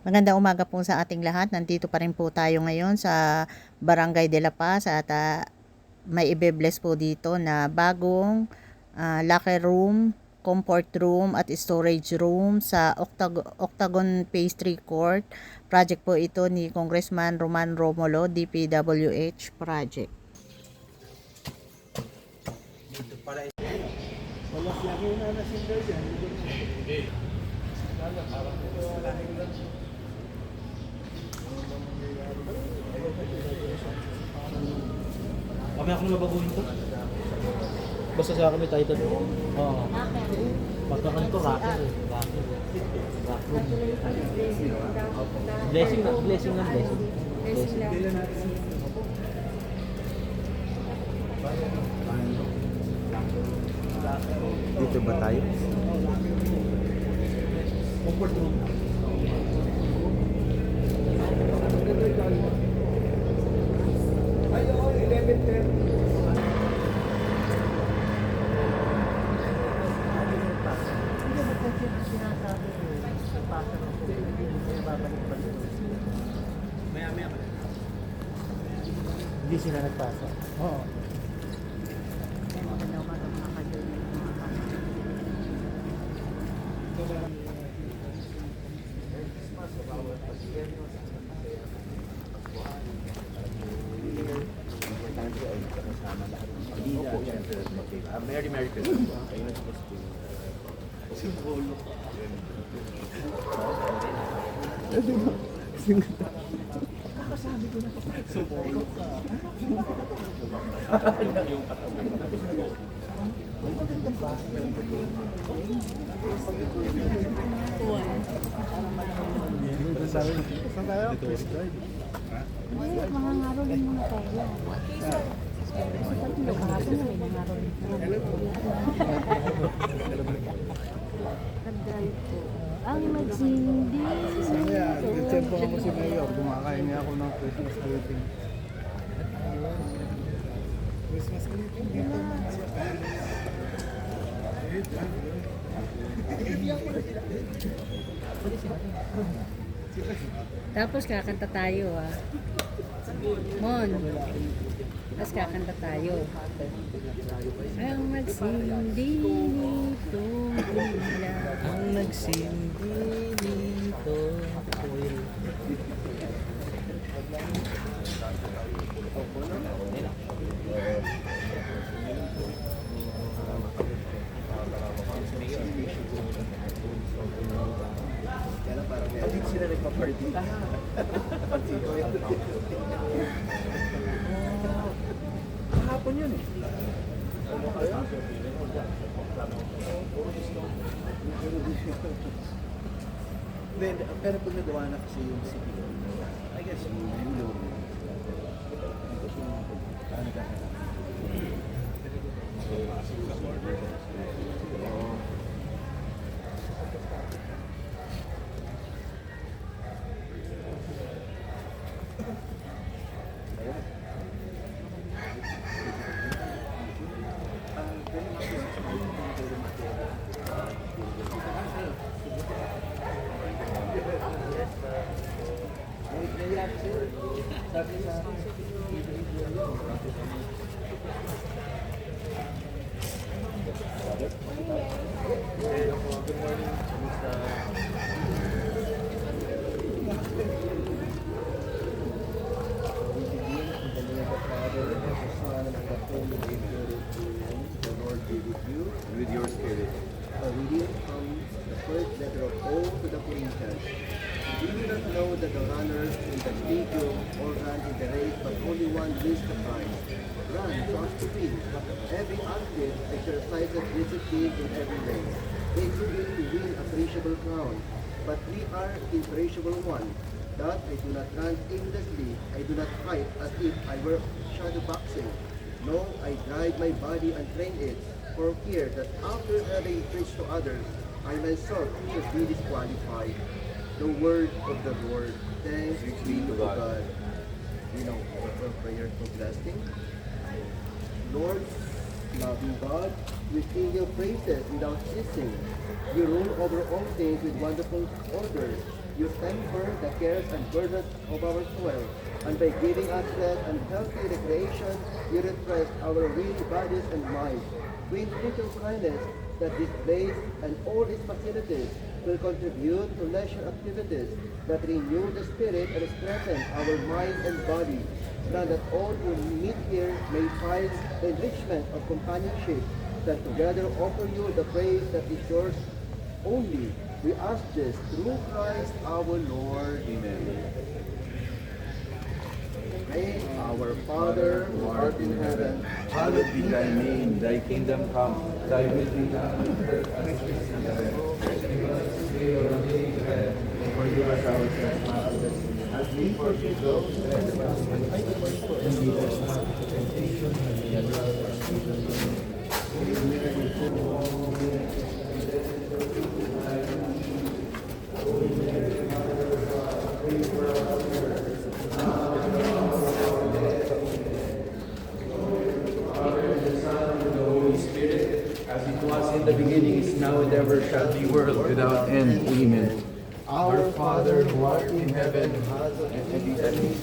Magandang umaga po sa ating lahat. Nandito pa rin po tayo ngayon sa Barangay de la Paz at may ibe-bless po dito na bagong locker room, comfort room at storage room sa Octagon Pastry Court. Project po ito ni Congressman Roman Romulo, DPWH project. Dito pala wala siya na nasinda dyan. Hindi. Kami ako na baguhin to. Basta sa akin may title. Oo. Pagka ganito, rocker eh. Rock room. Blessing lang, blessing. Blessing lang. Dito ba tayo? Comfort room. Ay, oo, 11:10. Maya pa. Hindi sila nagpasa. Oo. Merry Christmas. Simbolo. Kakasabi ko na. Simbolo ka. Yung saan tayo? Ay, mga ngaro din muna tayo. Kahapon na may ngaro din. Nag-drive po. Ang magsindi. Kaya, nag-tempo ako si Mayor. Kumakain niya ako ng Christmas greeting. Christmas greeting dito. Tapos kakanta tayo Mon. Tapos kakanta tayo. Ang magsindi nito bila. Ang nagsindi dito. Hindi sila nagpa-party. Kahapon yun eh. Ano kaya? Then, pero pag nagawa na kasi yung CPU, I guess you know. Ano ka? With your spirit. A reading from the first letter of Paul to the Corinthians. Do you not know that the runners in the stadium all run in the race, but only one wins the prize? Run so as to win. Every athlete exercises discipline in every race. They do it to win a perishable crown, but we are imperishable one. That I do not run aimlessly, I do not fight as if I were shadow boxing. No, I drive my body and train it, for fear that after having preached to others, I myself should be disqualified. The word of the Lord. Thanks be to God. You know, our prayer for blessing. Lord, loving God, we sing your praises without ceasing. You rule over all things with wonderful order. you temper the cares and burdens of our soul, and by giving us rest and healthy recreation, you refresh our weary bodies and minds. We entreat your kindness that this place and all its facilities will contribute to leisure activities that renew the spirit and strengthen our mind and body. Grant that all who meet here may find the enrichment of companionship, that together offer you the praise that is yours only. We ask this through Christ our Lord. Amen. May our Father who art in heaven, Hallowed be thy name, thy kingdom come, thy will be done. Forgive us our trespasses, as we forgive those who trespass against us. And lead us not into temptation, but deliver us from evil. As it was in the beginning, is now, and ever shall be, world without end. Amen. Our Father who art in heaven, hallowed be thy name.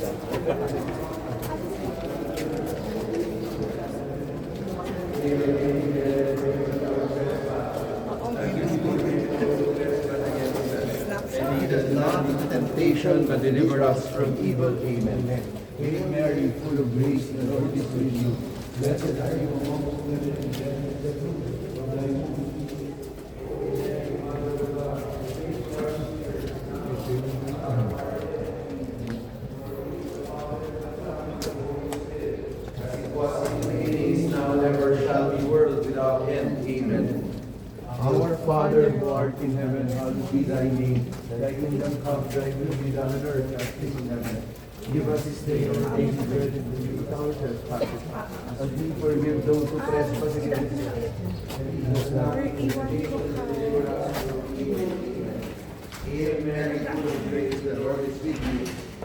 And lead us not into temptation, but deliver us from evil. Amen. Hail Mary, full of grace, the Lord is with you. Blessed are you among women, and blessed is the fruit of thy womb. As it was in the beginning, is now, and ever shall be, world without end. Amen. Our Father who art in heaven, hallowed be thy name. Thy kingdom come, thy will be done on earth as it is in heaven. Give us this day our daily bread, and forgive our trespasses, as we forgive those who trespass against us. And lead us not into temptation, but deliver us from evil. Amen. Hail Mary, full of grace, the Lord is with you.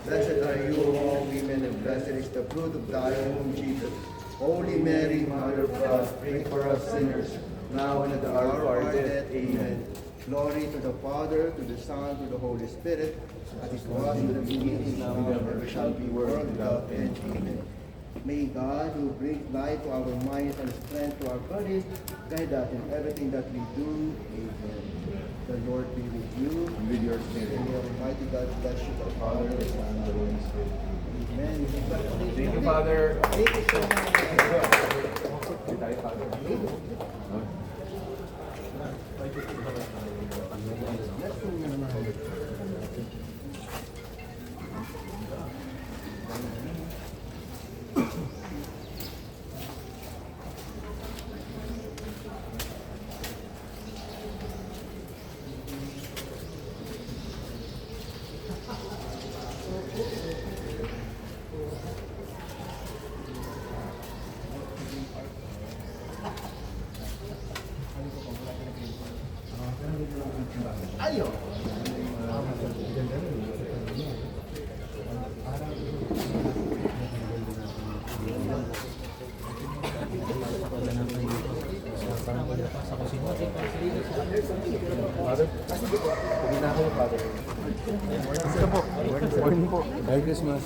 Blessed are you among women, and blessed is the fruit of thy womb, Jesus. Holy Mary, Mother of God, pray for us sinners, now and at the hour of our death. Amen. Glory to the Father, to the Son, to the Holy Spirit, as it was in the beginning, now and ever shall be, world without end. Amen. May God, who brings light to our minds and strength to our bodies, guide us in everything that we do. Amen. The Lord be with you. And with your spirit. And may Almighty God bless you, the Father, the Son, and the Holy Spirit. Amen. Thank you, Father. Thank you so much. Good night, Father. Let's go naman. Merry Christmas.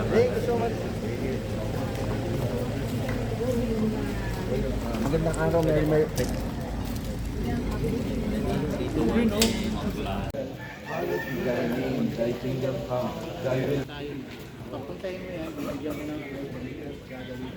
Thank you so much. Magandang araw, Mary. Hallowed be thy name, thy kingdom come, thy will. Papuntahin mo yan, bigyan mo ng gagawin.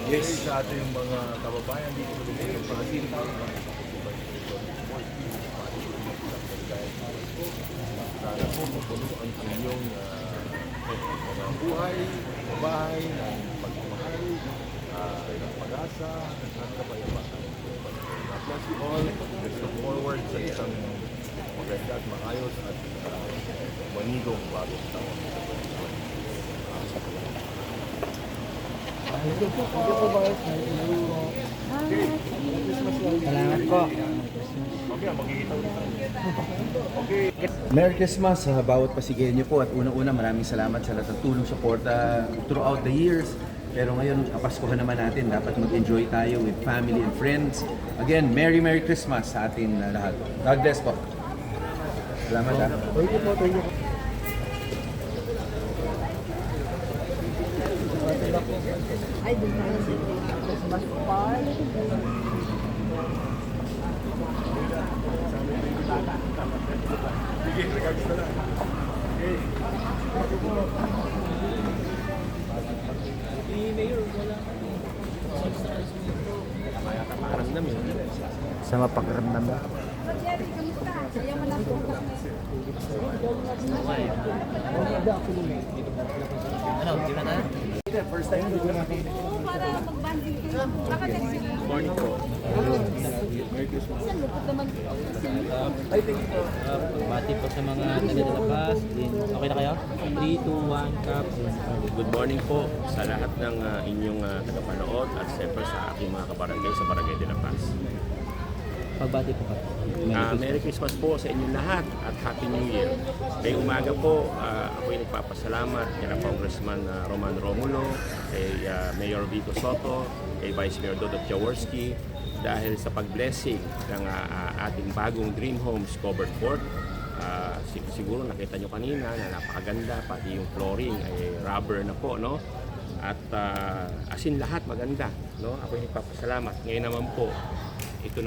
Yes, sa ating mga kababayan dito sa Luzon, Parasin. Sana po mapuno ang inyong mga buhay, bahay, ng pagmamahal, ng pag-asa, at kapayapaan. God bless you all. Let's look forward sa isang maganda at maayos at manigong bagong taon. Salamat po. Merry Christmas sa bawat Pasigenyo po at unang-una maraming salamat sa lahat ng tulong suporta throughout the years. Pero ngayon, kapaskuhan naman natin, dapat mag-enjoy tayo with family and friends. Again, Merry Christmas sa atin lahat. God bless po. Salamat ha. Thank you po, thank you. Ay, doon na sa Christmas party. Sa mapakaramdam na. Ayaw mo lang po. Ano, di na tayo? Oo, para mag-banding kayo. Baka kasi Morning po. isang lupot naman. Bati po sa mga taga-Dalapas. Okay na kayo? 3, 2, 1, cap. Good morning po sa lahat ng inyong tagapanood at siyempre sa aking mga kabarangay sa Barangay de la Paz. Pagbati po ka. Merry Christmas po sa inyong lahat at Happy New Year. Kay umaga po, ako ay nagpapasalamat kay Congressman Roman Romulo, kay Mayor Vico Soto, kay Vice Mayor Dodot Jaworski dahil sa pag-blessing ng ating bagong Dream Homes Covered Fort. Siguro nakita nyo kanina na napakaganda, pati yung flooring ay rubber na po, no? At asin lahat maganda, no? Ako ay nagpapasalamat. Ngayon naman po, nandito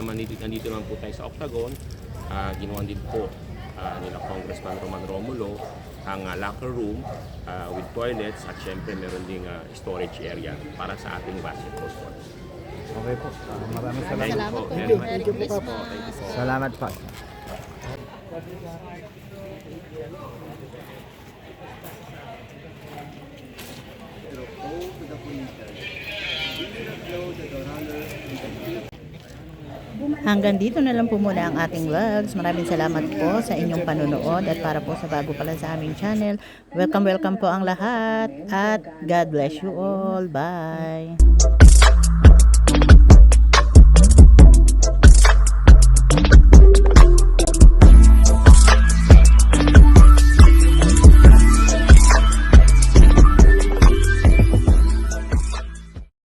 naman po tayo sa Octagon. Ginawa din po nila Congressman Roman Romulo ang locker room with toilets at syempre meron ding storage area para sa ating basketball courts. Okay po. Maraming Thank you Salamat po. po. Very much. Merry Christmas. Salamat po. Pero all to the Corinthians. Do you not know that the runner in the field Hanggang dito na lang po muna ang ating vlogs. Maraming salamat po sa inyong panunood at para po sa bago pala sa aming channel. Welcome po ang lahat at God bless you all. Bye!